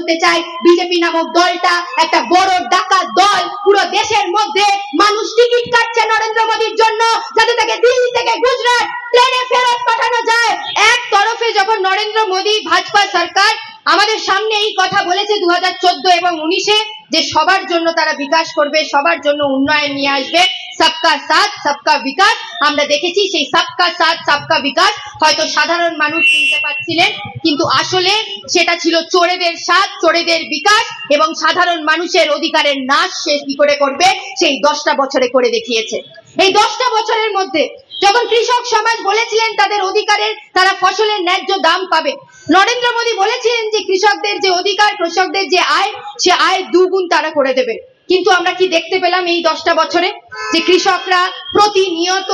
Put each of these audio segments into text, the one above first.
তুলতে চায় বিজেপি নামক দলটা একটা বড় ডাকাত দল। পুরো দেশের মধ্যে মানুষ টিকিট কাটছে নরেন্দ্র মোদীর জন্য, যাতে তাকে দিল্লি থেকে গুজরাট ট্রেনে ফেরত পাঠানো যায়। এক তরফে যখন নরেন্দ্র মোদী ভাজপা সরকার আমাদের সামনে এই কথা বলেছে 2014 এবং 19-এ যে সবার জন্য তারা বিকাশ করবে, সবার জন্য উন্নয়ন নিয়ে আসবে, সবকা সাথ সবকা বিকাশ, আমরা দেখেছি সেই সবকা সাথ সবকা বিকাশ হয়তো সাধারণ মানুষ শুনতে পাচ্ছিলেন, কিন্তু আসলে সেটা ছিল চোরেদের সাথ চোরেদের বিকাশ, এবং সাধারণ মানুষের অধিকারের নাশ সে কি করে করবে সেই 10টা বছরে করে দেখিয়েছে। এই 10টা বছরের মধ্যে যখন কৃষক সমাজ বলেছিলেন তাদের অধিকারের তারা ফসলের ন্যায্য দাম পাবে, নরেন্দ্র মোদী বলেছিলেন যে কৃষকদের যে অধিকার, কৃষকদের যে আয়, সে আয় দুগুণ তারা করে দেবে। কিন্তু আমরা কি দেখতে পেলাম এই 10টা বছরে? যে কৃষকরা প্রতিনিয়ত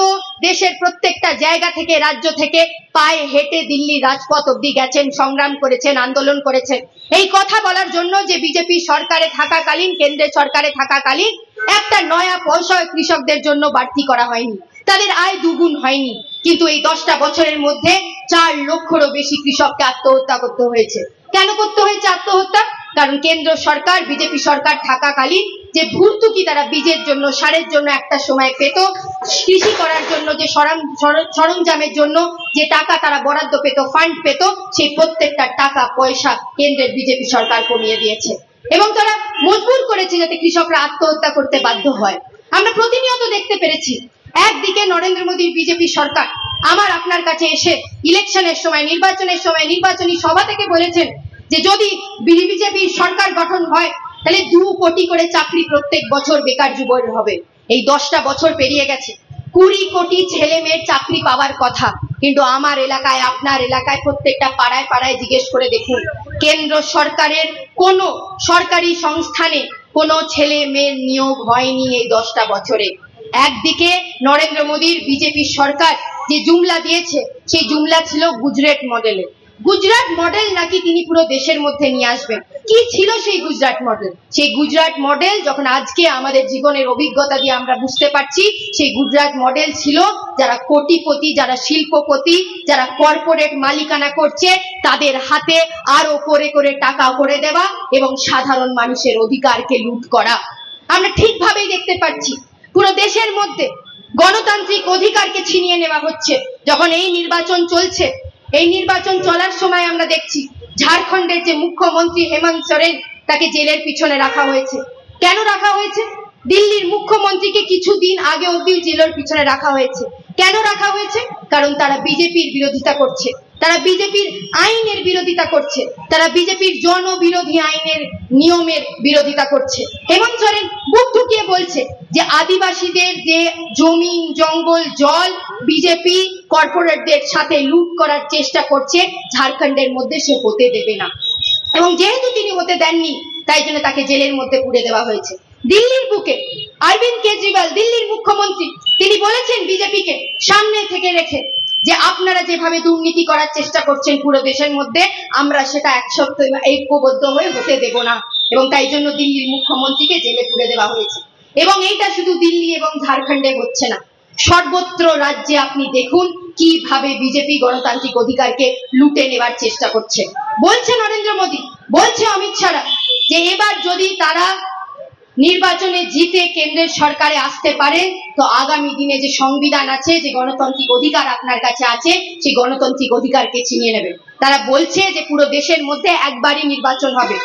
দেশের প্রত্যেকটা জায়গা থেকে, রাজ্য থেকে পায়ে হেঁটে দিল্লির রাজপথ অব্দি গেছেন, সংগ্রাম করেছেন, আন্দোলন করেছেন এই কথা বলার জন্য যে বিজেপি সরকারে থাকাকালীন, কেন্দ্রের সরকারে থাকাকালীন একটা নয়া পয়সা কৃষকদের জন্য বাড়তি করা হয়নি, তাদের আয় দুগুণ হয়নি। কিন্তু এই 10টা বছরের মধ্যে 4 লক্ষেরও বেশি কৃষককে আত্মহত্যা করতে হয়েছে। কেন করতে হয়েছে আত্মহত্যা? কারণ কেন্দ্র সরকার, বিজেপি সরকার থাকাকালীন যে ভর্তুকি তারা বীজের জন্য, সারের জন্য একটা সময় পেত, কৃষি করার জন্য যে সরঞ্জামের জন্য যে টাকা তারা বরাদ্দ পেত, ফান্ড পেত, সেই প্রত্যেকটা টাকা পয়সা কেন্দ্রের বিজেপি সরকার কমিয়ে দিয়েছে এবং তারা মজবুর করেছে যাতে কৃষকরা আত্মহত্যা করতে বাধ্য হয়। আমরা প্রতিনিয়ত দেখতে পেরেছি একদিকে নরেন্দ্র মোদীর বিজেপি সরকার আমার আপনার কাছে এসে ইলেকশনের সময়, নির্বাচনের সময় নির্বাচনী সভা থেকে বলেছেন যে যদি বিজেপি সরকার গঠন হয় তাহলে 2 কোটি করে চাকরি প্রত্যেক বছর বেকার যুবকদের হবে। এই 10টা বছর পেরিয়ে গেছে, 20 কোটি ছেলে মেয়ের চাকরি পাওয়ার কথা, কিন্তু আমার এলাকায়, আপনার এলাকায়, প্রত্যেকটা পাড়ায় পাড়ায় জিজ্ঞেস করে দেখুন, কেন্দ্র সরকারের কোনো সরকারি সংস্থানে কোনো ছেলে মেয়ের নিয়োগ হয়নি এই 10টা বছরে। একদিকে নরেন্দ্র মোদীর বিজেপি সরকার যে জুমলা দিয়েছে, সেই জুমলা ছিল গুজরাট মডেলে। গুজরাট মডেল নাকি তিনি পুরো দেশের মধ্যে নিয়ে আসবেন। কি ছিল সেই গুজরাট মডেল? সেই গুজরাট মডেল যখন আজকে আমাদের জীবনের অভিজ্ঞতা দিয়ে আমরা বুঝতে পারছি, সেই গুজরাট মডেল ছিল যারা কোটিপতি, যারা শিল্পপতি, যারা কর্পোরেট মালিকানা করছে তাদের হাতে আরো করে করে টাকা করে দেওয়া এবং সাধারণ মানুষের অধিকারকে লুট করা। আমরা ঠিকভাবেই দেখতে পাচ্ছি পুরো দেশের মধ্যে গণতান্ত্রিক অধিকারকে ছিনিয়ে নেওয়া হচ্ছে। যখন এই নির্বাচন চলছে, এই নির্বাচন চলার সময় আমরা দেখছি ঝাড়খণ্ডের যে মুখ্যমন্ত্রী হেমন্ত সোরেন, তাকে জেলের পিছনে রাখা হয়েছে। কেন রাখা হয়েছে? দিল্লির মুখ্যমন্ত্রীকে কিছুদিন আগে অবধি জেলের পিছনে রাখা হয়েছে। কেন রাখা হয়েছে? কারণ তারা বিজেপির বিরোধিতা করছে, তারা বিজেপির আইনের বিরোধিতা করছে, তারা বিজেপির জনবিরোধী আইনের নিয়মের বিরোধিতা করছে। হেমন্ত সোরেন বুক ঠুকিয়ে বলছে যে আদিবাসীদের যে জমিন, জঙ্গল, জল বিজেপি কর্পোরেটদের সাথে লুট করার চেষ্টা করছে, ঝাড়খণ্ডের মধ্যে সে হতে দেবে না, এবং যেহেতু তিনি হতে দেননি তাই জন্য তাকে জেলের মধ্যে পুরে দেওয়া হয়েছে। দিল্লির বুকে অরবিন্দ কেজরিওয়াল, দিল্লির মুখ্যমন্ত্রী, তিনি বলেছেন বিজেপিকে সামনে থেকে রেখে যে আপনারা যেভাবে দুর্নীতি করার চেষ্টা করছেন পুরো দেশের মধ্যে, আমরা সেটা ঐক্যবদ্ধ হয়ে হতে দেব না, এবং তাই জন্য দিল্লির মুখ্যমন্ত্রীকে জেলে পুরে দেওয়া হয়েছে। এবং এইটা শুধু দিল্লি এবং ঝাড়খণ্ডে হচ্ছে না, সর্বত্র রাজ্যে আপনি দেখুন কিভাবে বিজেপি গণতান্ত্রিক অধিকারকে লুটে নেবার চেষ্টা করছে। বলছে নরেন্দ্র মোদী, বলছে অমিত শাহ যে এবার যদি তারা নির্বাচনে জিতে কেন্দ্রের সরকারে আসতে পারে তো আগামী দিনে যে সংবিধান আছে, যে গণতান্ত্রিক অধিকার আপনার কাছে আছে, সেই গণতান্ত্রিক অধিকারকে ছিনিয়ে নেবে। তারা বলছে যে পুরো দেশের মধ্যে একবারই নির্বাচন হবে,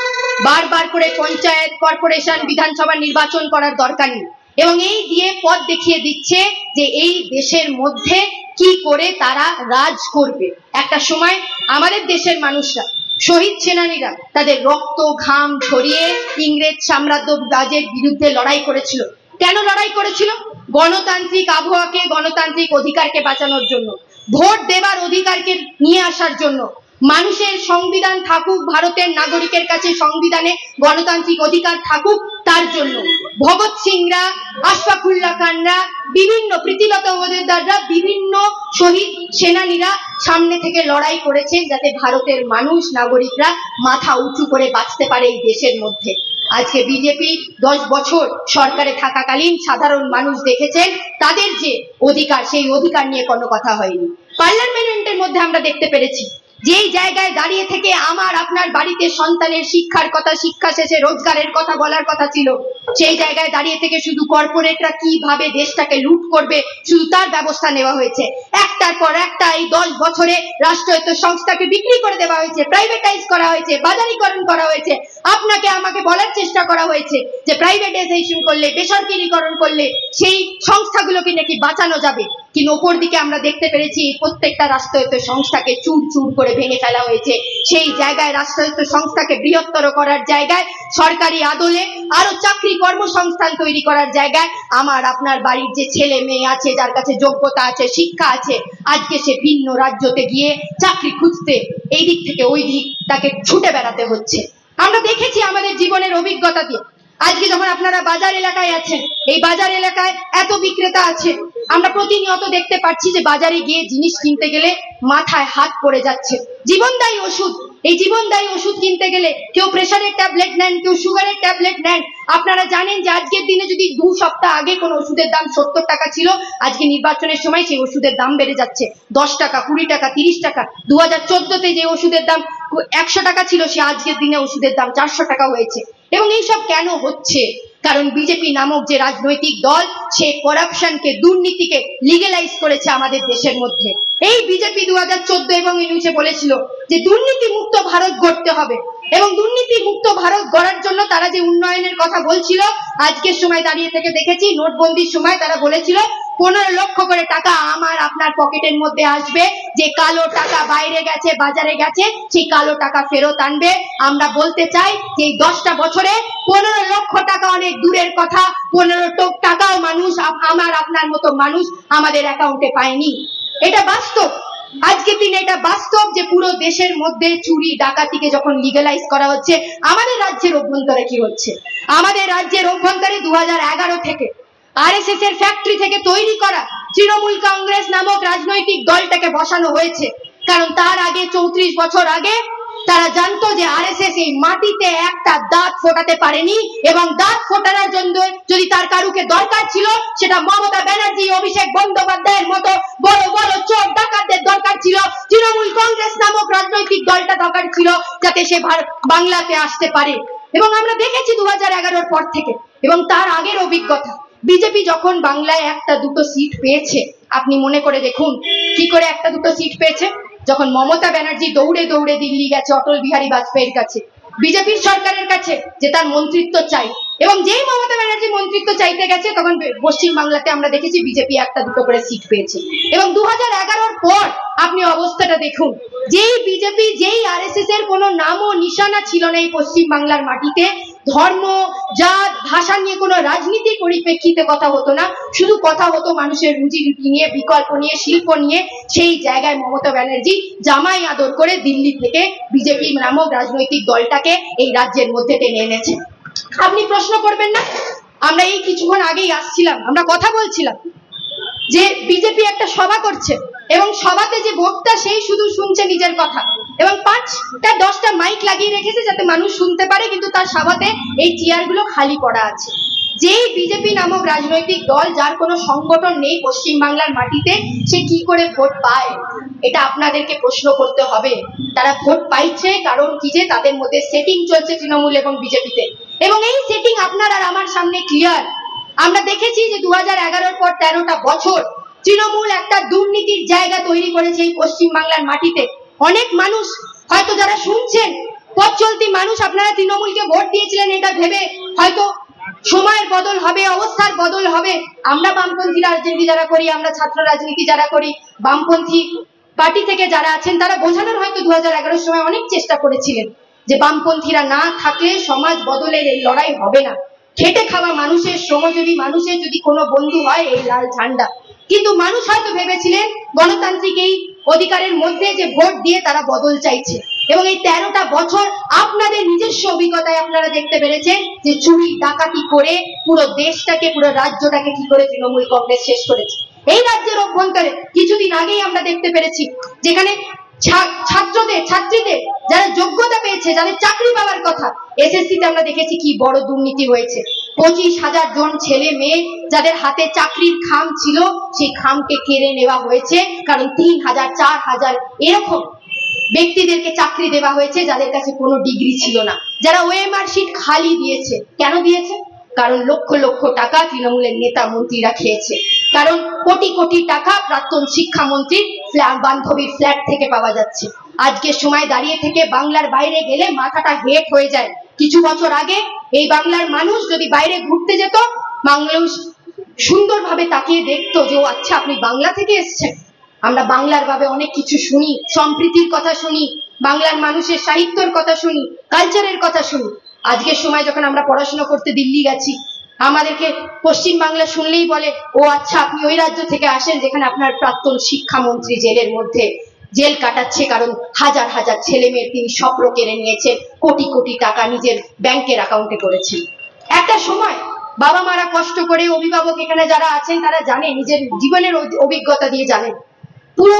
বারবার করে পঞ্চায়েত, কর্পোরেশন, বিধানসভা নির্বাচন করার দরকার নেই, এবং এই দিয়ে পথ দেখিয়ে দিচ্ছে যে এই দেশের মধ্যে কি করে তারা রাজ করবে। একটা সময় আমাদের দেশের মানুষরা, শহীদ সেনানীরা তাদের রক্ত ঘাম ঝরিয়ে ইংরেজ সাম্রাজ্যবাদের বিরুদ্ধে লড়াই করেছিল। কেন লড়াই করেছিল? গণতান্ত্রিক আবহাওয়াকে, গণতান্ত্রিক অধিকারকে বাঁচানোর জন্য, ভোট দেবার অধিকারকে নিয়ে আসার জন্য, মানুষের সংবিধান থাকুক, ভারতের নাগরিকের কাছে সংবিধানে গণতান্ত্রিক অধিকার থাকুক তার জন্য। ভগৎ সিংরা, আশফাকুল্লাহ খানরা, বিভিন্ন প্রীতিলতা ওয়াদ্দেদাররা, বিভিন্ন শহীদ সেনানীরা সামনে থেকে লড়াই করেছেন যাতে ভারতের মানুষ, নাগরিকরা মাথা উঁচু করে বাঁচতে পারে এই দেশের মধ্যে। আজকে বিজেপি 10 বছর সরকারে থাকাকালীন সাধারণ মানুষ দেখেছেন তাদের যে অধিকার, সেই অধিকার নিয়ে কোনো কথা হয়নি। পার্লামেন্টের মধ্যে আমরা দেখতে পেরেছি যেই জায়গায় দাঁড়িয়ে থেকে আমার আপনার বাড়িতে সন্তানের শিক্ষার কথা, শিক্ষা শেষে রোজগারের কথা বলার কথা ছিল, সেই জায়গায় দাঁড়িয়ে থেকে শুধু কর্পোরেটরা কিভাবে দেশটাকে লুট করবে শুধু তার ব্যবস্থা নেওয়া হয়েছে। একটার পর একটা এই 10 বছরে রাষ্ট্রায়ত্ত সংস্থাকে বিক্রি করে দেওয়া হয়েছে, প্রাইভেটাইজ করা হয়েছে, বাজারিকরণ করা হয়েছে। আপনাকে আমাকে বলার চেষ্টা করা হয়েছে যে প্রাইভেটাইজেশন করলে, বেসরকারিকরণ করলে সেই সংস্থাগুলোকে নাকি বাঁচানো যাবে, কিন্তু ওপর দিকে আমরা দেখতে পেরেছি প্রত্যেকটা রাষ্ট্রায়ত্ত সংস্থাকে চুর চুর করে ভেঙে ফেলা হয়েছে। সেই জায়গায় রাষ্ট্রায়ত্ত সংস্থাকে বৃহত্তর করার জায়গায়, সরকারি আদলে আরো চাকরি কর্মসংস্থান তৈরি করার জায়গায় আমার আপনার বাড়ির যে ছেলে মেয়ে আছে, যার কাছে যোগ্যতা আছে, শিক্ষা আছে, আজকে সে ভিন্ন রাজ্যতে গিয়ে চাকরি খুঁজতে এই দিক থেকে ওই দিক তাকে ছুটে বেড়াতে হচ্ছে। আমরা দেখেছি আমাদের জীবনের অভিজ্ঞতা দিয়ে। আজকে যখন আপনারা বাজার এলাকায় আছেন, এই বাজার এলাকায় এত বিক্রেতা আছে, আমরা প্রতিনিয়ত দেখতে পাচ্ছি যে বাজারে গিয়ে জিনিস কিনতে গেলে মাথায় হাত পড়ে যাচ্ছে। জীবনদায়ী ওষুধ, এই জীবনদায়ী ওষুধ কিনতে গেলে কেউ প্রেসারের ট্যাবলেট নেন, কেউ সুগারের ট্যাবলেট নেন। আপনারা জানেন যে আজকের দিনে যদি 2 সপ্তাহ আগে কোনো ওষুধের দাম 70 টাকা ছিল, আজকে নির্বাচনের সময় সেই ওষুধের দাম বেড়ে যাচ্ছে 10 টাকা, 20 টাকা, 30 টাকা। 2014-তে যে ওষুধের দাম 100 টাকা ছিল, সে আজকের দিনে ওষুধের দাম 400 টাকা হয়েছে। এবং এইসব কেন হচ্ছে? কারণ বিজেপি নামক যে রাজনৈতিক দল, সে করাপশনকে, দুর্নীতিকে লিগ্যালাইজ করেছে আমাদের দেশের মধ্যে। এই বিজেপি 2014 এবং 19-এ বলেছিল যে দুর্নীতি মুক্ত ভারত গড়তে হবে, এবং দুর্নীতি মুক্ত ভারত গড়ার জন্য তারা যে উন্নয়নের কথা বলছিল, আজকের সময় দাঁড়িয়ে থেকে দেখেছি নোটবন্দির সময় তারা বলেছিল 15 লক্ষ করে টাকা আমার আপনার পকেটের মধ্যে আসবে, যে কালো টাকা বাইরে গেছে, বাজারে গেছে, সেই কালো টাকা ফেরত আনবে। আমরা বলতে চাই যে এই 10টা বছরে 15 লক্ষ টাকা অনেক দূরের কথা, 15 টাকাও মানুষ, আমার আপনার মতো মানুষ আমাদের অ্যাকাউন্টে পায়নি। এটা বাস্তব। আজকের দিনে এটা বাস্তব যে পুরো দেশের মধ্যে চুরি ডাকাতিকে যখন লিগ্যালাইজ করা হচ্ছে, আমাদের রাজ্যের অভ্যন্তরে কি হচ্ছে? আমাদের রাজ্যের অভ্যন্তরে 2011 থেকে আরএসএস এর ফ্যাক্টরি থেকে তৈরি করা তৃণমূল কংগ্রেস নামক রাজনৈতিক দলটাকে বসানো হয়েছে। কারণ তার আগে 34 বছর আগে তারা জানতো যে আরএসএস এই মাটিতে একটা দাঁত ফোটাতে পারেনি, এবং দাঁত ফোটানোর জন্য যদি তার কারুকে দরকার ছিল, সেটা মমতা ব্যানার্জি, অভিষেক বন্দ্যোপাধ্যায়ের মতো বড় বড় চোর ডাকাতদের দরকার ছিল। তৃণমূল কংগ্রেস নামক রাজনৈতিক দলটা দরকার ছিল যাতে সে বাংলাতে আসতে পারে। এবং আমরা দেখেছি 2011-র পর থেকে, এবং তার আগের অভিজ্ঞতা, বিজেপি যখন বাংলায় একটা দুটো সিট পেয়েছে, আপনি মনে করে দেখুন কি করে একটা দুটো সিট পেয়েছে। যখন মমতা ব্যানার্জি দৌড়ে দৌড়ে দিল্লি গেছে অটল বিহারী বাজপেয়ীর কাছে, বিজেপির সরকারের কাছে, যে তার মন্ত্রিত্ব চাই, এবং যেই মমতা ব্যানার্জি মন্ত্রিত্ব চাইতে গেছে, তখন পশ্চিম বাংলাতে আমরা দেখেছি বিজেপি একটা দুটো করে সিট পেয়েছে। এবং 2011-র পর আপনি অবস্থাটা দেখুন, যেই বিজেপি, যেই আরএসএস এর কোনো নামও নিশানা ছিল না এই পশ্চিম বাংলার মাটিতে, ধর্ম, জাত, ভাষা নিয়ে কোনো রাজনীতির পরিপ্রেক্ষিতে কথা হতো না, শুধু কথা হতো মানুষের রুজি রুটি নিয়ে, বিকল্প নিয়ে, শিল্প নিয়ে। সেই জায়গায় মমতা ব্যানার্জি জামাই আদর করে দিল্লি থেকে বিজেপি নামক রাজনৈতিক দলটাকে এই রাজ্যের মধ্যে টেনে এনেছে। আপনি প্রশ্ন করবেন না? আমরা এই কিছুক্ষণ আগেই আসছিলাম, আমরা কথা বলছিলাম যে বিজেপি একটা সভা করছে, এবং সভাতে যে বক্তা সেই শুধু শুনছে নিজের কথা, এবং 5টা 10টা মাইক লাগিয়ে রেখেছে যাতে মানুষ শুনতে পারে, কিন্তু তার সভাতে এই চেয়ারগুলো খালি পড়া আছে। যেই বিজেপি নামক রাজনৈতিক দল, যার কোনো সংগঠন নেই পশ্চিম বাংলার মাটিতে, সে কি করে ভোট পায়? এটা আপনাদেরকে প্রশ্ন করতে হবে। তারা ভোট পাইছে কারণ কি, যে তাদের মধ্যে সেটিং চলছে তৃণমূল এবং বিজেপিতে, এবং এই সেটিং আপনার আর আমার সামনে ক্লিয়ার। আমরা দেখেছি যে 2011-র পর 13টা বছর তৃণমূল একটা দুর্নীতির জায়গা তৈরি করেছে এই পশ্চিম বাংলার মাটিতে। অনেক মানুষ হয়তো যারা শুনছেন, পথ চলতি মানুষ, আপনারা তৃণমূলকে ভোট দিয়েছিলেন এটা ভেবে হয়তো সময়ের বদল হবে, অবস্থার বদল হবে। আমরা বামপন্থী রাজনীতি যারা করি, আমরা ছাত্র রাজনীতি যারা করি, বামপন্থী পার্টি থেকে যারা আছেন, তারা বোঝানোর হয়তো 2011-র সময় অনেক চেষ্টা করেছিলেন যে বামপন্থীরা না থাকলে সমাজ বদলের এই লড়াই হবে না। খেটে খাওয়া মানুষের, শ্রমজীবী মানুষের যদি কোনো বন্ধু হয় এই লাল ঝান্ডা। কিন্তু মানুষ হয়তো ভেবেছিলেন গণতান্ত্রিক এই অধিকারের মধ্যে যে ভোট দিয়ে তারা বদল চাইছে। এবং এই 13টা বছর আপনাদের নিজস্ব অভিজ্ঞতায় আপনারা দেখতে পেরেছেন যে চুরি ডাকাতি করে পুরো দেশটাকে, পুরো রাজ্যটাকে কি করে তৃণমূল কংগ্রেস শেষ করেছে। এই রাজ্যের অভ্যন্তরে কিছুদিন আগেই আমরা দেখতে পেরেছি যেখানে ছাত্রীদের যারা যোগ্যতা পেয়েছে, যাদের চাকরি পাওয়ার কথা, এসএসসিতে আমরা দেখেছি কি বড় দুর্নীতি হয়েছে। 25,000 জন ছেলে মেয়ে যাদের হাতে চাকরির খাম ছিল, সেই খামকে কেড়ে নেওয়া হয়েছে, কারণ 3,000, 4,000 এরকম ব্যক্তিদেরকে চাকরি দেওয়া হয়েছে যাদের কাছে কোনো ডিগ্রি ছিল না, যারা ওএমআর শিট খালি দিয়েছে। কেন দিয়েছে? কারণ লক্ষ লক্ষ টাকা তৃণমূলের নেতা মন্ত্রীরা খেয়েছে, কারণ কোটি কোটি টাকা প্রাক্তন শিক্ষামন্ত্রীর বান্ধবীর ফ্ল্যাট থেকে পাওয়া যাচ্ছে। আজকের সময় দাঁড়িয়ে থেকে বাংলার বাইরে গেলে মাথাটা হেট হয়ে যায়। কিছু বছর আগে এই বাংলার মানুষ যদি বাইরে ঘুরতে যেত, মানুষ সুন্দরভাবে তাকিয়ে দেখতো যে ও আচ্ছা আপনি বাংলা থেকে এসছেন। আমরা বাংলার ভাবে অনেক কিছু শুনি, সম্প্রীতির কথা শুনি, বাংলার মানুষের সাহিত্যের কথা শুনি, কালচারের কথা শুনি। আজকের সময় যখন আমরা পড়াশোনা করতে দিল্লি গেছি, আমাদেরকে পশ্চিম বাংলা শুনলেই বলে ও আচ্ছা আপনি ওই রাজ্য থেকে আসেন যেখানে আপনার প্রাক্তন শিক্ষামন্ত্রী জেলের মধ্যে জেল কাটাচ্ছে, কারণ হাজার হাজার ছেলে মেয়ের তিনি স্বপ্ন কেড়ে নিয়েছেন, কোটি কোটি টাকা নিজের ব্যাংকের অ্যাকাউন্টে করেছেন। একটা সময় বাবা মারা কষ্ট করে, অভিভাবক এখানে যারা আছেন তারা জানে, নিজের জীবনের অভিজ্ঞতা দিয়ে জানেন, পুরো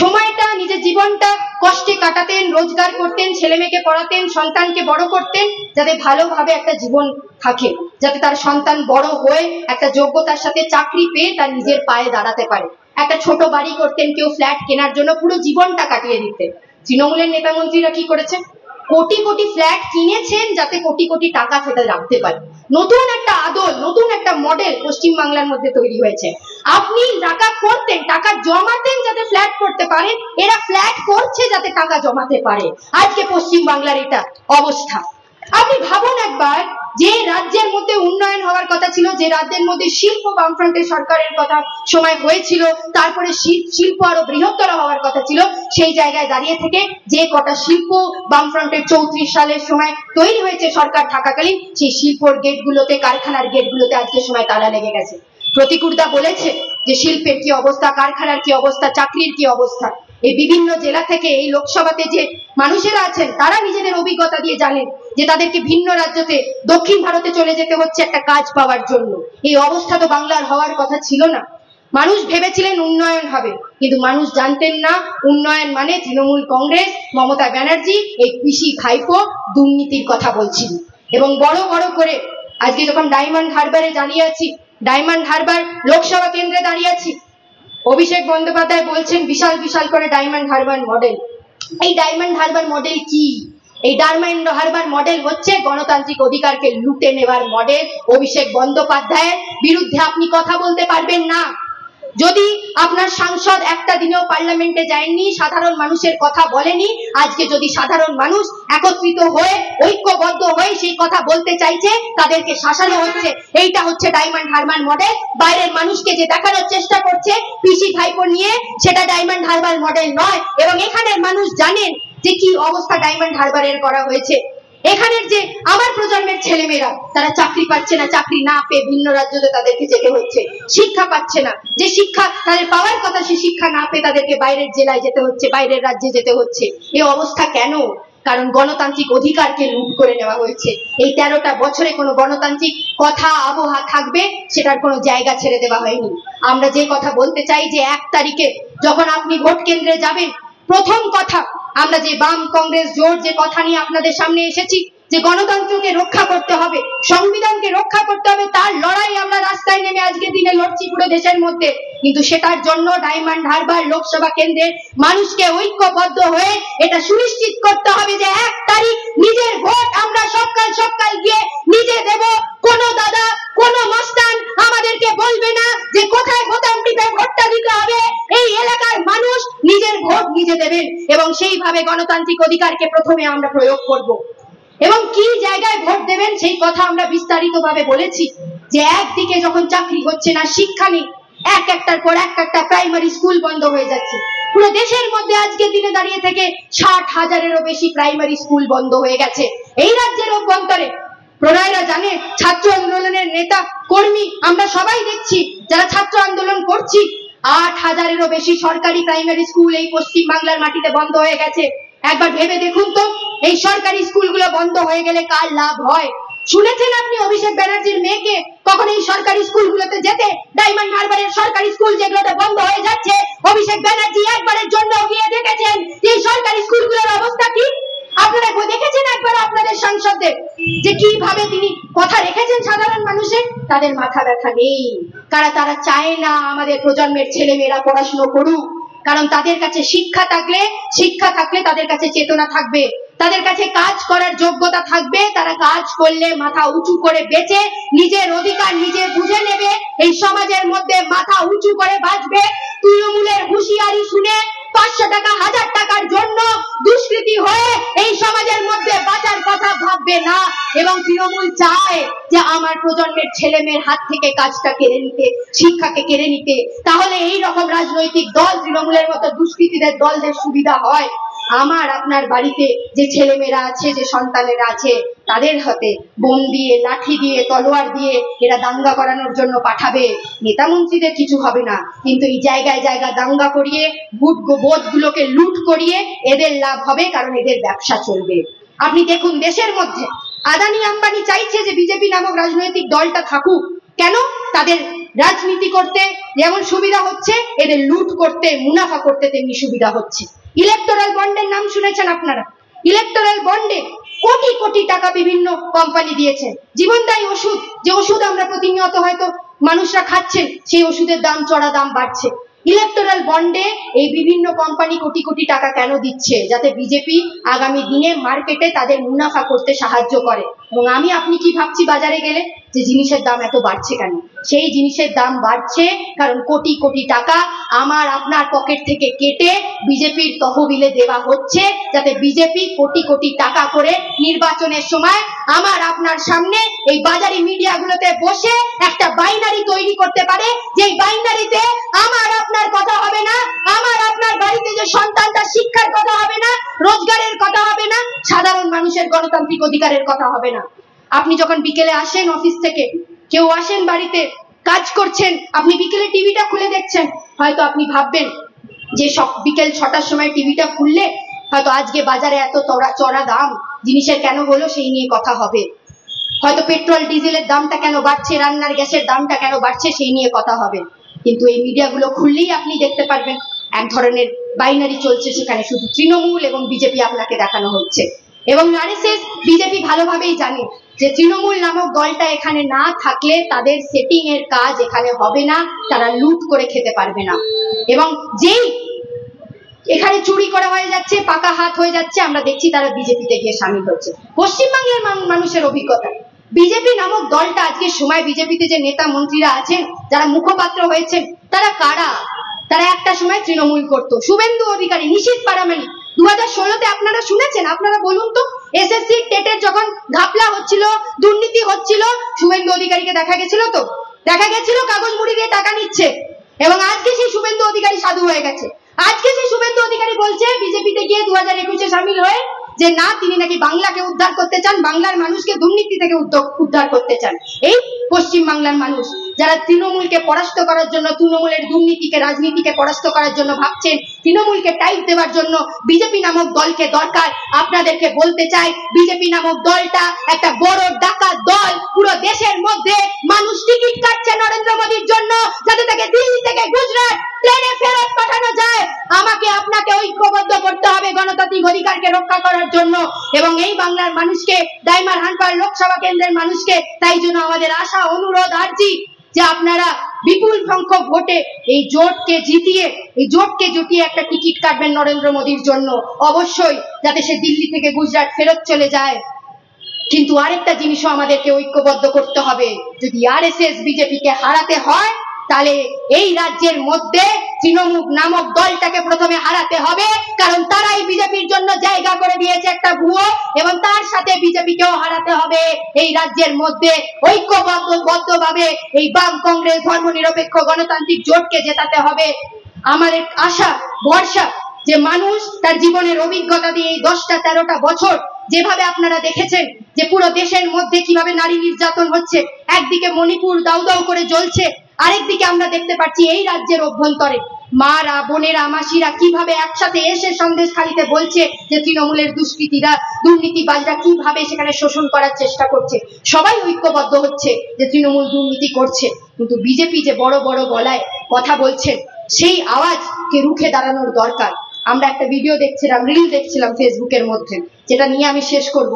সময়টা নিজের জীবনটা কষ্টে কাটাতেন, রোজগার করতেন, ছেলে মেয়েকে পড়াতেন, সন্তানকে বড় করতেন, যাতে ভালোভাবে একটা জীবন থাকে, যাতে তার সন্তান বড় হয়ে একটা যোগ্যতার সাথে চাকরি পেয়ে তার নিজের পায়ে দাঁড়াতে পারে। একটা ছোট বাড়ি করতেন, কেউ ফ্ল্যাট কেনার জন্য পুরো জীবনটা কাটিয়ে দিতেন। তৃণমূলের নেতা মন্ত্রীরা কি করেছেন? কোটি কোটি ফ্ল্যাট কিনেছেন যাতে কোটি কোটি টাকা সেটা রাখতে পারে। নতুন একটা আদল, নতুন একটা মডেল পশ্চিম বাংলার মধ্যে তৈরি হয়েছে। আপনি টাকা করতেন, টাকা জমাতেন যাতে ফ্ল্যাট করতে পারেন, এরা ফ্ল্যাট করছে যাতে টাকা জমাতে পারে। আজকে পশ্চিম বাংলার এটা অবস্থা। আপনি ভাবুন একবার, যে রাজ্যের মধ্যে উন্নয়ন হওয়ার কথা ছিল, যে রাজ্যের মধ্যে শিল্প বামফ্রন্টের সরকারের কথা সময় হয়েছিল, তারপরে শিল্প আরো বৃহত্তর হওয়ার কথা ছিল, সেই জায়গায় দাঁড়িয়ে থেকে যে কটা শিল্প বামফ্রন্টের 34 সালের সময় তৈরি হয়েছে সরকার থাকাকালীন, সেই শিল্পর গেটগুলোতে, কারখানার গেটগুলোতে আজকের সময় তালা লেগে গেছে। প্রতিকূলতা বলেছে যে শিল্পের কি অবস্থা, কারখানার কি অবস্থা, চাকরির কি অবস্থা। এই বিভিন্ন জেলা থেকে এই লোকসভাতে যে মানুষেরা আছেন তারা নিজেদের অভিজ্ঞতা দিয়ে জানেন যে তাদেরকে ভিন্ন রাজ্যতে, দক্ষিণ ভারতে চলে যেতে হচ্ছে একটা কাজ পাওয়ার জন্য। এই অবস্থা তো বাংলার হওয়ার কথা ছিল না। মানুষ ভেবেছিলেন উন্নয়ন হবে, কিন্তু মানুষ জানতেন না উন্নয়ন মানে তৃণমূল কংগ্রেস, মমতা ব্যানার্জি এই কৃষি ভাইপো দুর্নীতির কথা বলছিল। এবং বড় বড় করে আজকে যখন ডায়মন্ড হারবারে দাঁড়িয়ে আছি, ডায়মন্ড হারবার লোকসভা কেন্দ্রে দাঁড়িয়ে আছি, অভিষেক বন্দ্যোপাধ্যায় বলছেন বিশাল বিশাল করে ডায়মন্ড হারবার মডেল। এই ডায়মন্ড হারবার মডেল কি? এই ডায়মন্ড হারবার মডেল হচ্ছে গণতান্ত্রিক অধিকারকে লুটে নেওয়ার মডেল। অভিষেক বন্দ্যোপাধ্যায়ের বিরুদ্ধে আপনি কথা বলতে পারবেন না। যদি আপনার সাংসদ একটা দিনেও পার্লামেন্টে যায়নি, সাধারণ মানুষের কথা বলেনি, আজকে যদি সাধারণ মানুষ একত্রিত হয়ে ঐক্যবদ্ধ হয়ে সেই কথা বলতে চাইছে, তাদেরকে শাসানো হচ্ছে। এইটা হচ্ছে ডায়মন্ড হারবার মডেল। বাইরের মানুষকে যে দেখানোর চেষ্টা করছে পিসি ভাইপো নিয়ে, সেটা ডায়মন্ড হারবার মডেল নয়। এবং এখানের মানুষ জানেন যে কি অবস্থা ডায়মন্ড হারবারের করা হয়েছে। এখানের যে আমার প্রজন্মের ছেলেমেয়েরা, তারা চাকরি পাচ্ছে না, চাকরি না পেয়ে ভিন্ন রাজ্যতে তাদেরকে যেতে হচ্ছে। শিক্ষা পাচ্ছে না, যে শিক্ষা তাদের পাওয়ার কথা সে শিক্ষা না পেয়ে তাদেরকে বাইরের জেলায় যেতে হচ্ছে, বাইরের রাজ্যে যেতে হচ্ছে। এই অবস্থা কেন? কারণ গণতান্ত্রিক অধিকারকে লুট করে নেওয়া হয়েছে। এই 13টা বছরে কোনো গণতান্ত্রিক কথা আবহাওয়া থাকবে সেটার কোনো জায়গা ছেড়ে দেওয়া হয়নি। আমরা যে কথা বলতে চাই যে 1 তারিখে যখন আপনি ভোট কেন্দ্রে যাবেন, প্রথম কথা আমরা যে বাম কংগ্রেস জোট যে কথা নিয়ে আপনাদের সামনে এসেছি, যে গণতন্ত্রকে রক্ষা করতে হবে, সংবিধানকে রক্ষা করতে হবে, তার লড়াই আমরা রাস্তায় নেমে আজকের দিনে লড়ছি পুরো দেশের মধ্যে। কিন্তু সেটার জন্য ডায়মন্ড হারবার লোকসভা কেন্দ্রের মানুষকে ঐক্যবদ্ধ হয়ে এটা সুনিশ্চিত করতে হবে যে 1 তারিখ নিজের ভোট আমরা সকাল সকাল গিয়ে নিজে দেব। কোন দাদা, কোন মস্তান আমাদেরকে বলবে না যে কোথায় বোতাম টিপে ভোটটা দিতে হবে। এই এলাকার মানুষ নিজের ভোট নিজে দেবেন এবং সেইভাবে গণতান্ত্রিক অধিকারকে প্রথমে আমরা প্রয়োগ করব। এবং কি জায়গায় ভোট দেবেন সেই কথা আমরা বিস্তারিতভাবে বলেছি। যে একদিকে যখন চাকরি হচ্ছে না, শিক্ষা নেই, একটার পর একটা প্রাইমারি স্কুল বন্ধ হয়ে যাচ্ছে। পুরো দেশের মধ্যে আজকের দিনে দাঁড়িয়ে থেকে 60,000-এরও বেশি প্রাইমারি স্কুল বন্ধ হয়ে গেছে এই রাজ্যের অভ্যন্তরে। প্রণয়রা জানে, ছাত্র আন্দোলনের নেতা কর্মী আমরা সবাই দেখছি, যারা ছাত্র আন্দোলন করছি, 8,000-এরও বেশি সরকারি প্রাইমারি স্কুল এই পশ্চিম বাংলার মাটিতে বন্ধ হয়ে গেছে। একবার ভেবে দেখুন তো, এই সরকারি স্কুলগুলো বন্ধ হয়ে গেলে কার লাভ হয়? শুনেছেন আপনি অভিষেক ব্যানার্জির মেয়েকে কখন এই সরকারি স্কুলগুলোতে যেতে? ডায়মন্ড হারবারের সরকারি স্কুল যেগুলোতে বন্ধ হয়ে যাচ্ছে, অভিষেক ব্যানার্জি একবারের জন্য গিয়ে দেখেছেন এই সরকারি স্কুলগুলোর অবস্থা কি? আপনারা দেখেছেন একবার আপনাদের সাংসদদের যে কিভাবে তিনি কথা রেখেছেন সাধারণ মানুষের? তাদের মাথা ব্যথা নেই, তারা চায় না আমাদের প্রজন্মের ছেলেমেয়েরা পড়াশুনো করুক। কারণ তাদের কাছে শিক্ষা থাকলে তাদের কাছে চেতনা থাকবে, তাদের কাছে কাজ করার যোগ্যতা থাকবে। তারা কাজ করলে মাথা উঁচু করে বেঁচে নিজের অধিকার নিজে বুঝে নেবে, এই সমাজের মধ্যে মাথা উঁচু করে বাঁচবে। তৃণমূলের হুঁশিয়ারি শুনে 500 টাকা 1000 টাকার জন্য দুষ্কৃতী হয়ে এই সমাজের মধ্যে বাঁচার কথা ভাববে না। এবং তৃণমূল চায় যে আমার প্রজন্মের ছেলে মেয়ের হাত থেকে কাজটা কেড়ে নিতে, শিক্ষাকে কেড়ে নিতে। তাহলে এই রকম রাজনৈতিক দল, তৃণমূলের মতো দুষ্কৃতীদের দলদের সুবিধা হয়। আমার আপনার বাড়িতে যে ছেলেমেয়েরা আছে, যে সন্তানেরা আছে, তাদের হাতে বোম দিয়ে, লাঠি দিয়ে, তলোয়ার দিয়ে এরা দাঙ্গা করানোর জন্য পাঠাবে। নেতা মন্ত্রীদের কিছু হবে না, কিন্তু এই জায়গায় জায়গায় দাঙ্গা করিয়ে বোধগুলোকে লুট করিয়ে এদের লাভ হবে, কারণ এদের ব্যবসা চলবে। আপনি দেখুন দেশের মধ্যে আদানি আম্বানি চাইছে যে বিজেপি নামক রাজনৈতিক দলটা থাকুক। কেন? তাদের রাজনীতি করতে যেমন সুবিধা হচ্ছে, এদের লুট করতে, মুনাফা করতে তেমনি সুবিধা হচ্ছে। ইলেকটোরাল বন্ডের নাম শুনেছেন আপনারা? ইলেকটোরাল বন্ডে কোটি কোটি টাকা বিভিন্ন কোম্পানি দিয়েছে। জীবনদায়ী ওষুধ, যে ওষুধ আমরা প্রতিনিয়ত হয়তো মানুষরা খাচ্ছেন, সেই ওষুধের দাম চড়া দাম বাড়ছে। ইলেকটোরাল বন্ডে এই বিভিন্ন কোম্পানি কোটি কোটি টাকা কেন দিচ্ছে? যাতে বিজেপি আগামী দিনে মার্কেটে তাদের মুনাফা করতে সাহায্য করে। এবং আপনি কি ভাবছি বাজারে গেলে যে জিনিসের দাম এত বাড়ছে কেন? সেই জিনিসের দাম বাড়ছে কারণ কোটি কোটি টাকা আমার আপনার পকেট থেকে কেটে বিজেপির তহবিলে দেওয়া হচ্ছে, যাতে বিজেপি কোটি কোটি টাকা করে নির্বাচনের সময় আমার আপনার সামনে এই বাজারি মিডিয়াগুলোতে বসে একটা বাইনারি তৈরি করতে পারে, যেই বাইনারিতে আমার আপনার কথা হবে না, আমার আপনার বাড়িতে যে সন্তানটা শিক্ষার কথা হবে না, রোজগারের কথা হবে না, সাধারণ মানুষের গণতান্ত্রিক অধিকারের কথা হবে না। আপনি যখন বিকেলে আসেন অফিস থেকে, কেউ আসেন বাড়িতে কাজ করছেন, আপনি বিকেলে টিভিটা খুলে দেখছেন, হয়তো আপনি ভাববেন যে বিকেল 6টার সময় টিভিটা খুললে হয়তো আজকে বাজারে এত চড়া দাম জিনিসের কেন হলো সেই নিয়ে কথা হবে, হয়তো পেট্রোল ডিজেলের দামটা কেন বাড়ছে, রান্নার গ্যাসের দামটা কেন বাড়ছে সেই নিয়ে কথা হবে। কিন্তু এই মিডিয়াগুলো খুললেই আপনি দেখতে পারবেন এক ধরনের বাইনারি চলছে, সেখানে শুধু তৃণমূল এবং বিজেপি আপনাকে দেখানো হচ্ছে। এবং আরএসএস বিজেপি ভালোভাবেই জানে যে তৃণমূল নামক দলটা এখানে না থাকলে তাদের সেটিং এর কাজ এখানে হবে না, তারা লুট করে খেতে পারবে না। এবং যেই এখানে চুরি করা হয়ে যাচ্ছে, পাকা হাত হয়ে যাচ্ছে, আমরা দেখছি তারা বিজেপিতে গিয়ে সামিল হচ্ছে। পশ্চিমবাংলার মানুষের অভিজ্ঞতা, বিজেপি নামক দলটা আজকের সময় বিজেপিতে যে নেতা মন্ত্রীরা আছেন, যারা মুখপাত্র হয়েছেন, তারা কারা? তারা একটা সময় তৃণমূল করতো। শুভেন্দু অধিকারী, নিশীথ পারামানিক 2016-তে আপনারা শুনেছেন? আপনারা বলুন তো, এসএসসি টেটের যখন ঘাপলা হচ্ছিল, দুর্নীতি হচ্ছিল, শুভেন্দু অধিকারীকে দেখা গেছিল? তো দেখা গেছিল কাগজ মুড়ি দিয়ে টাকা নিচ্ছে। এবং আজকে সেই শুভেন্দু অধিকারী সাধু হয়ে গেছে। আজকে সেই শুভেন্দু অধিকারী বলছে বিজেপিতে গিয়ে 2021-এ সামিল হয়ে যে না, তিনি নাকি বাংলাকে উদ্ধার করতে চান, বাংলার মানুষকে দুর্নীতি থেকে উদ্ধার করতে চান। এই পশ্চিম বাংলার মানুষ যারা তৃণমূলকে পরাস্ত করার জন্য, তৃণমূলের দুর্নীতিকে, রাজনীতিকে পরাস্ত করার জন্য ভাবছেন, তৃণমূলকে টাইট দেওয়ার জন্য বিজেপি নামক দলকে দরকার। আপনাদেরকে বলতে চাই, বিজেপি নামক দলটা একটা বড় ডাকাত দল। পুরো দেশের মধ্যে মানুষ টিকিট কাটছে নরেন্দ্র মোদীর জন্য, যাতে তাকে দিল্লি থেকে গুজরাট প্লেনে ফেরত পাঠানো যায়। আমাকে আপনাকে ঐক্যবদ্ধ করতে হবে গণতান্ত্রিক অধিকারকে রক্ষা করার জন্য, এবং এই বাংলার মানুষকে, ডাইমার হানপাড় লোকসভা কেন্দ্রের মানুষকে, তাই জন্য আমাদের আশা, অনুরোধ, আর্জি যে আপনারা বিপুল সংখ্যক ভোটে এই জোটকে জুটিয়ে একটা টিকিট কাটবেন নরেন্দ্র মোদীর জন্য, অবশ্যই, যাতে সে দিল্লি থেকে গুজরাট ফেরত চলে যায়। কিন্তু আরেকটা জিনিসও আমাদেরকে ঐক্যবদ্ধ করতে হবে, যদি আরএসএস বিজেপিকে হারাতে হয়, তাহলে এই রাজ্যের মধ্যে তৃণমূল নামক দলটাকে প্রথমে হারাতে হবে, কারণ তারাই বিজেপির জন্য জায়গা করে দিয়েছে একটা ভুয়ো, এবং তার সাথে বিজেপিকেও হারাতে হবে। এই রাজ্যের মধ্যে ঐক্যবদ্ধভাবে এই বাম কংগ্রেস ধর্মনিরপেক্ষ গণতান্ত্রিক জোটকে জেতাতে হবে। আমাদের আশা, ভরসা যে মানুষ তার জীবনের অভিজ্ঞতা দিয়ে এই 10-13টা বছর যেভাবে আপনারা দেখেছেন যে পুরো দেশের মধ্যে কিভাবে নারী নির্যাতন হচ্ছে, একদিকে মণিপুর দাউ দাউ করে জ্বলছে, আরেকদিকে আমরা দেখতে পাচ্ছি এই রাজ্যের অভ্যন্তরে মারা, বোনেরা, মাসিরা কিভাবে একসাথে এসে সন্দেশখালিতে বলছে যে তৃণমূলের দুর্নীতিবাজরা কিভাবে সেখানে শোষণ করার চেষ্টা করছে। সবাই ঐক্যবদ্ধ হচ্ছে যে তৃণমূল দুর্নীতি করছে, কিন্তু বিজেপি যে বড় বড় গলায় কথা বলছেন, সেই আওয়াজকে রুখে দাঁড়ানোর দরকার। আমরা একটা ভিডিও দেখছিলাম, রিল দেখছিলাম ফেসবুকের মধ্যে, যেটা নিয়ে আমি শেষ করব।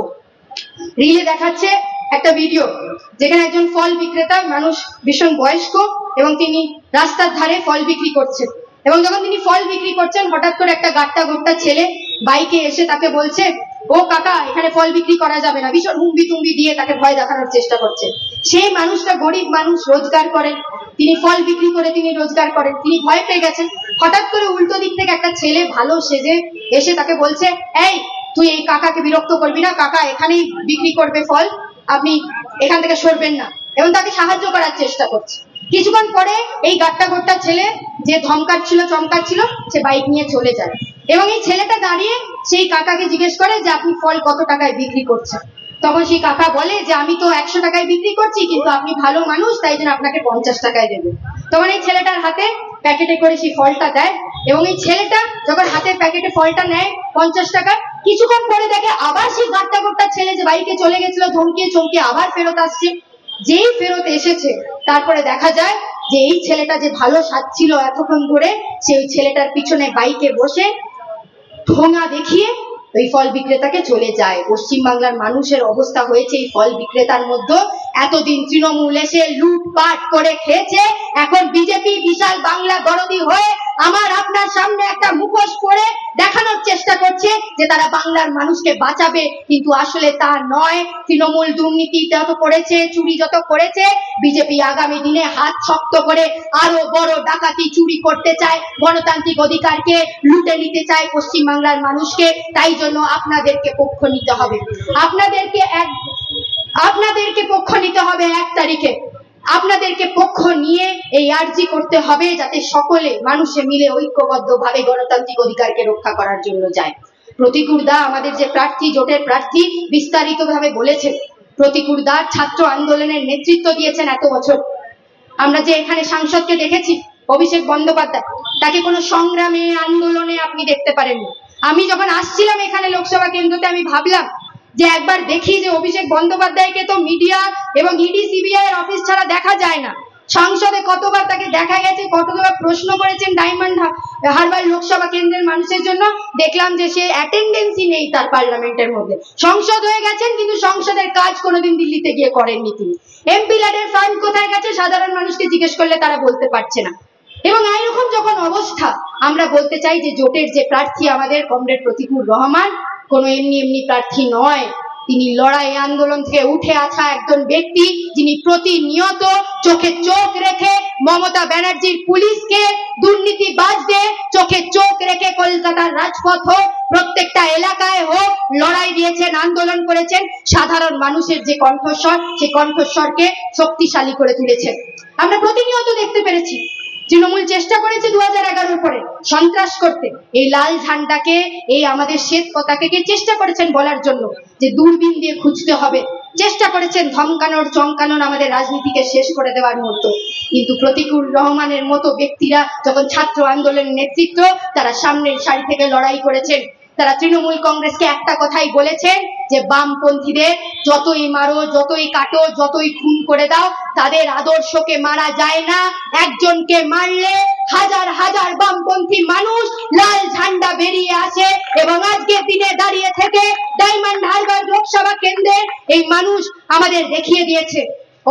রিলে দেখাচ্ছে একটা ভিডিও যেখানে একজন ফল বিক্রেতা মানুষ, ভীষণ বয়স্ক, এবং তিনি রাস্তার ধারে ফল বিক্রি করছেন। এবং যখন তিনি ফল বিক্রি করছেন হঠাৎ করে একটা গাট্টা গোট্টা ছেলে বাইকে এসে তাকে বলছে, ও কাকা এখানে ফল বিক্রি করা যাবে না, ভীষণ হুম্বি তুম্বি দিয়ে তাকে ভয় দেখানোর চেষ্টা করছে। সেই মানুষটা গরিব মানুষ, রোজগার করেন, তিনি ফল বিক্রি করে তিনি রোজগার করেন, তিনি ভয় পেয়ে গেছেন। হঠাৎ করে উল্টো দিক থেকে একটা ছেলে ভালো সেজে এসে তাকে বলছে, এই তুই এই কাকাকে বিরক্ত করবি না, কাকা এখানেই বিক্রি করবে ফল, আপনি এখান থেকে সরবেন না, এবং তাকে সাহায্য করার চেষ্টা করছে। কিছুক্ষণ পরে এই গাট্টা গোট্টা ছেলে যে ধমকাচ্ছিল চমকাচ্ছিল সে বাইক নিয়ে চলে যায়, এবং এই ছেলেটা দাঁড়িয়ে সেই কাকাকে জিজ্ঞেস করে যে আপনি ফল কত টাকায় বিক্রি করছেন। তখন সেই কাকা বলে যে আমি তো 100 টাকায় বিক্রি করছি, কিন্তু আপনি ভালো মানুষ তাই জন্য আপনাকে 50 টাকায় দেবো। তখন এই ছেলেটার হাতে প্যাকেটে করে সেই ফলটা দেয়, এবং এই ছেলেটা যখন হাতের প্যাকেটে ফলটা নেয় 50 টাকা, কিছুক্ষণ পরে দেখে আবার সেই গাট্টা গোট্টা ছেলে যে বাইকে চলে গেছিল ধমকিয়ে চমকিয়ে আবার ফেরত আসছে। যেই ফেরত এসেছে তারপরে দেখা যায় যে এই ছেলেটা যে ভালো সাজছিল এতক্ষণ ধরে, সেই ছেলেটার পিছনে বাইকে বসে ঠোঙা দেখিয়ে ওই ফল বিক্রেতাকে চলে যায়। পশ্চিমবাংলার মানুষের অবস্থা হয়েছে এই ফল বিক্রেতার মধ্যে। এতদিন তৃণমূল এসে লুটপাট করে খেয়েছে, এখন বিজেপি বিশাল বাংলা দরদি হয়ে আমার আপনার সামনে একটা মুখোশ পরে দেখানোর চেষ্টা করছে যে তারা বাংলার মানুষকে বাঁচাবে, কিন্তু আসলে তা নয়। তৃণমূল দুর্নীতি যত করেছে, চুরি যত করেছে, বিজেপি আগামী দিনে হাত শক্ত করে আরো বড় ডাকাতি চুরি করতে চায়, গণতান্ত্রিক অধিকারকে লুটে নিতে চায় পশ্চিমবাংলার মানুষকে। তাই জন্য আপনাদেরকে পক্ষ নিতে হবে, আপনাদেরকে পক্ষ নিতে হবে 1 তারিখে। আপনাদেরকে পক্ষ নিয়ে এই আর্জি করতে হবে যাতে সকলে মানুষে মিলে ঐক্যবদ্ধভাবে গণতান্ত্রিক অধিকারকে রক্ষা করার জন্য যায়। প্রতিকুর দা আমাদের যে প্রার্থী, জোটের প্রার্থী, বিস্তারিতভাবে বলেছেন। প্রতিকুর দা ছাত্র আন্দোলনের নেতৃত্ব দিয়েছেন এত বছর। আমরা যে এখানে সাংসদকে দেখেছি অভিষেক বন্দ্যোপাধ্যায়, তাকে কোনো সংগ্রামে আন্দোলনে আপনি দেখতে পারেননি। আমি যখন আসছিলাম এখানে লোকসভা কেন্দ্রতে আমি ভাবলাম যে একবার দেখি যে অভিষেক বন্দ্যোপাধ্যায়কে তো মিডিয়া এবং ইডি সিবিআই এর অফিস ছাড়া দেখা যায় না। সংসদে কতবার তাকে দেখা গেছে, কতবার প্রশ্ন করেছেন ডায়মন্ড হারবার লোকসভা কেন্দ্রের মানুষের জন্য, দেখলাম যে সে অ্যাটেন্ডেন্সই নেই তার পার্লামেন্টের মধ্যে। সংসদ হয়ে গেছেন কিন্তু সংসদের কাজ কোনোদিন দিল্লিতে গিয়ে করেননি তিনি। এমপি ল্যাডের ফান্ড কোথায় গেছে সাধারণ মানুষকে জিজ্ঞেস করলে তারা বলতে পারছে না। এবং এইরকম যখন অবস্থা, আমরা বলতে চাই যে জোটের যে প্রার্থী আমাদের কমরেড প্রতিকুর রহমান কোনো এমনি প্রার্থী নয়। তিনি লড়াই আন্দোলন থেকে উঠে আসা একজন ব্যক্তি, যিনি প্রতিনিয়ত চোখে চোখ রেখে মমতা ব্যানার্জির পুলিশকে, দুর্নীতিবাজদের চোখে চোখ রেখে কলকাতার রাজপথ হোক, প্রত্যেকটা এলাকায় হোক লড়াই দিয়েছেন, আন্দোলন করেছেন। সাধারণ মানুষের যে কণ্ঠস্বর, সেই কণ্ঠস্বরকে শক্তিশালী করে তুলেছেন। আমরা প্রতিনিয়ত দেখতে পেরেছি তৃণমূল চেষ্টা করেছে 2011 পরে সন্ত্রাস করতে, এই লাল ঝান্ডাকে, এই আমাদের শ্বেত পতাকাকে চেষ্টা করেছেন বলার জন্য যে দূরবীন দিয়ে খুঁজতে হবে, চেষ্টা করেছেন ধমকানোর চমকানোর, আমাদের রাজনীতিকে শেষ করে দেওয়ার মতো। কিন্তু প্রতিকুর রহমানের মতো ব্যক্তিরা যখন ছাত্র আন্দোলনের নেতৃত্ব, তারা সামনের সারি থেকে লড়াই করেছেন। তারা তৃণমূল কংগ্রেসকে একটা কথাই বলেছেন যে বামপন্থীদের যতই মারো, যতই কাটো, যতই খুন করে দাও, তাদের আদর্শকে মারা যায় না। একজনকে মারলে হাজার হাজার বামপন্থী মানুষ লাল ঝান্ডা বেরিয়ে আসে। এবং আজকের দিনে দাঁড়িয়ে থেকে ডায়মন্ড হারবার লোকসভা কেন্দ্রের এই মানুষ আমাদের দেখিয়ে দিয়েছে।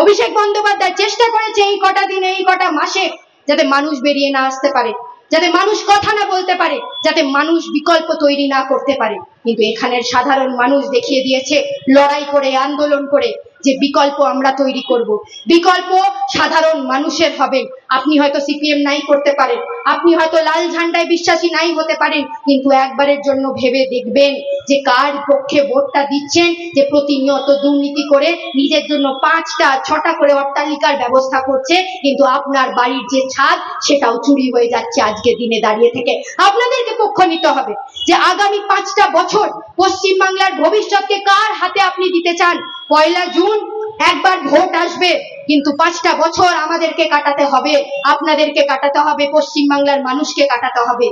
অভিষেক বন্দ্যোপাধ্যায় চেষ্টা করেছে এই কটা দিনে, এই কটা মাসে যাতে মানুষ বেরিয়ে না আসতে পারে, যাতে মানুষ কথা না বলতে পারে, যাতে মানুষ বিকল্প তৈরি না করতে পারে। কিন্তু এখানের সাধারণ মানুষ দেখিয়ে দিয়েছে লড়াই করে, আন্দোলন করে, যে বিকল্প আমরা তৈরি করব। বিকল্প সাধারণ মানুষের হবে। আপনি হয়তো সিপিএম নাই করতে পারেন, আপনি হয়তো লাল ঝান্ডায় বিশ্বাসী নাই হতে পারেন, কিন্তু একবারের জন্য ভেবে দেখবেন যে কার পক্ষে ভোটটা দিচ্ছেন, যে প্রতিনিয়ত দুর্নীতি করে নিজের জন্য 5টা 6টা করে অট্টালিকার ব্যবস্থা করছে, কিন্তু আপনার বাড়ির যে ছাদ সেটাও চুরি হয়ে যাচ্ছে আজকের দিনে দাঁড়িয়ে থেকে। আপনাদেরকে পক্ষ নিতে হবে যে আগামী 5টা বছর পশ্চিমবাংলার ভবিষ্যৎকে কার হাতে আপনি দিতে চান। 1 জুন একবার ভোট আসবে, কিন্তু 5টা বছর আমাদেরকে কাটাতে হবে, আপনাদেরকে কাটাতে হবে, পশ্চিমবাংলার মানুষকে কাটাতে হবে।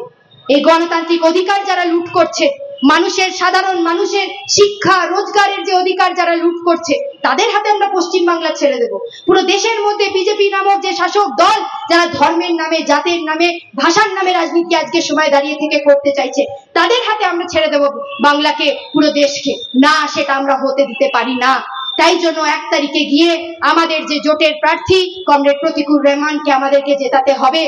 এই গণতান্ত্রিক অধিকার যারা লুট করছে, মানুষের, সাধারণ মানুষের শিক্ষা রোজগারের যে অধিকার যারা লুট করছে, তাদের হাতে আমরা পশ্চিমবাংলা ছেড়ে দেব। পুরো দেশের মধ্যে বিজেপি নামক যে শাসক দল, যারা ধর্মের নামে, জাতের নামে, ভাষার নামে রাজনীতি আজকে সময় দাঁড়িয়ে থেকে করতে চাইছে, তাদের হাতে আমরা ছেড়ে দেব বাংলাকে, পুরো দেশকে। না, সেটা আমরা হতে দিতে পারি না। তাই জন্য 1 তারিখে গিয়ে আমাদের যে জোটের প্রার্থী কমরেড প্রতিকুর রহমানকে আমাদেরকে জেতাতে হবে।